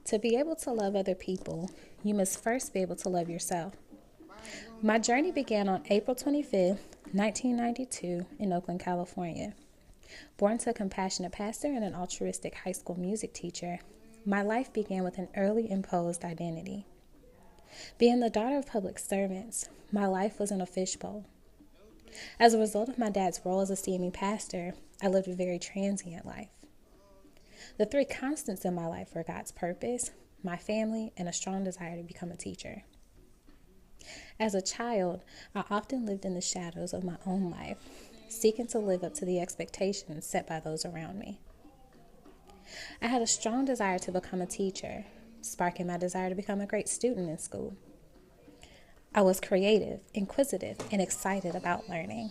To be able to love other people, you must first be able to love yourself. My journey began on April 25th, 1992, in Oakland, California. Born to a compassionate pastor and an altruistic high school music teacher, my life began with an early imposed identity. Being the daughter of public servants, my life was in a fishbowl. As a result of my dad's role as a CME pastor, I lived a very transient life. The three constants in my life were God's purpose, my family, and a strong desire to become a teacher. As a child, I often lived in the shadows of my own life, seeking to live up to the expectations set by those around me. I had a strong desire to become a teacher, sparking my desire to become a great student in school. I was creative, inquisitive, and excited about learning.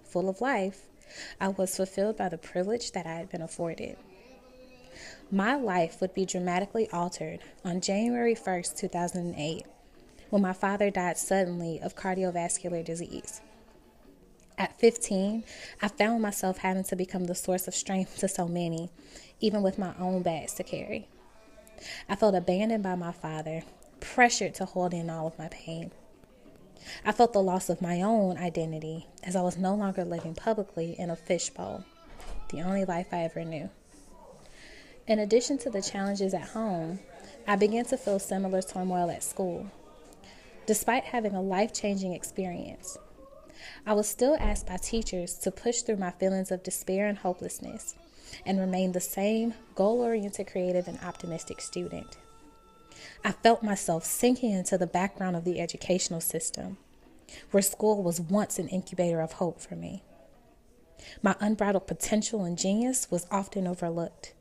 Full of life, I was fulfilled by the privilege that I had been afforded. My life would be dramatically altered on January 1st, 2008, when my father died suddenly of cardiovascular disease. At 15, I found myself having to become the source of strength to so many, even with my own bags to carry. I felt abandoned by my father, pressured to hold in all of my pain. I felt the loss of my own identity as I was no longer living publicly in a fishbowl, the only life I ever knew. In addition to the challenges at home, I began to feel similar turmoil at school. Despite having a life-changing experience, I was still asked by teachers to push through my feelings of despair and hopelessness and remain the same goal-oriented, creative, and optimistic student. I felt myself sinking into the background of the educational system, where school was once an incubator of hope for me. My unbridled potential and genius was often overlooked.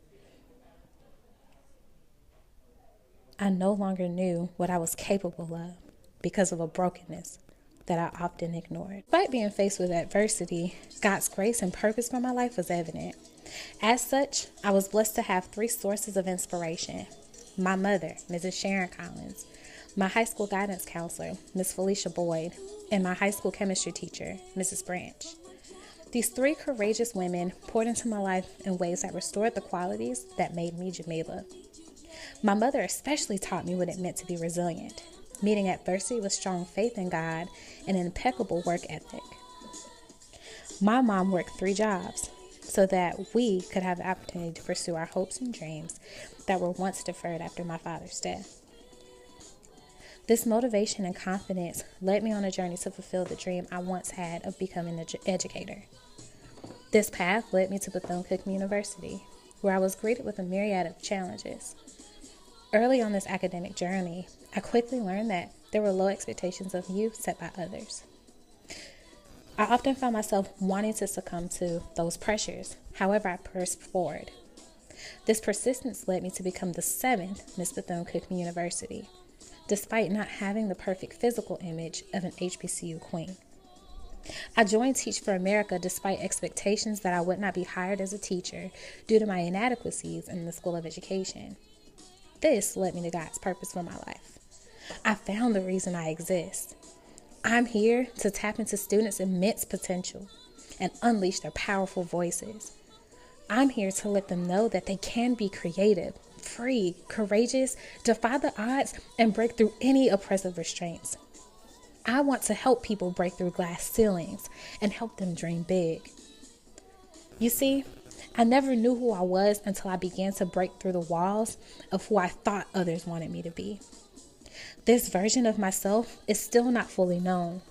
I no longer knew what I was capable of because of a brokenness that I often ignored. Despite being faced with adversity, God's grace and purpose for my life was evident. As such, I was blessed to have three sources of inspiration: my mother, Mrs. Sharon Collins, my high school guidance counselor, Ms. Felicia Boyd, and my high school chemistry teacher, Mrs. Branch. These three courageous women poured into my life in ways that restored the qualities that made me Jamilah. My mother especially taught me what it meant to be resilient, meeting adversity with strong faith in God and an impeccable work ethic. My mom worked 3 jobs so that we could have the opportunity to pursue our hopes and dreams that were once deferred after my father's death. This motivation and confidence led me on a journey to fulfill the dream I once had of becoming an educator. This path led me to Bethune-Cookman University, where I was greeted with a myriad of challenges. Early on this academic journey, I quickly learned that there were low expectations of you set by others. I often found myself wanting to succumb to those pressures. However, I pressed forward. This persistence led me to become the 7th Miss Bethune-Cookman University, despite not having the perfect physical image of an HBCU queen. I joined Teach for America despite expectations that I would not be hired as a teacher due to my inadequacies in the School of Education. This led me to God's purpose for my life. I found the reason I exist. I'm here to tap into students' immense potential and unleash their powerful voices. I'm here to let them know that they can be creative, free, courageous, defy the odds, and break through any oppressive restraints. I want to help people break through glass ceilings and help them dream big. You see, I never knew who I was until I began to break through the walls of who I thought others wanted me to be. This version of myself is still not fully known,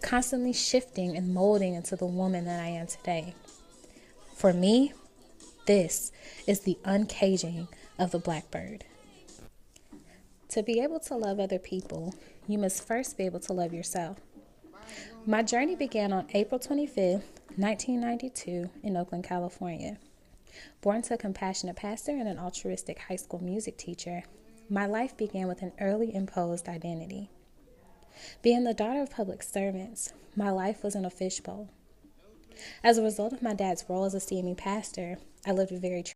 constantly shifting and molding into the woman that I am today. For me, this is the uncaging of the blackbird. To be able to love other people, you must first be able to love yourself. My journey began on April 25th, 1992, in Oakland, California. Born to a compassionate pastor and an altruistic high school music teacher, my life began with an early imposed identity. Being the daughter of public servants, my life was in a fishbowl. As a result of my dad's role as a CME pastor, I lived a very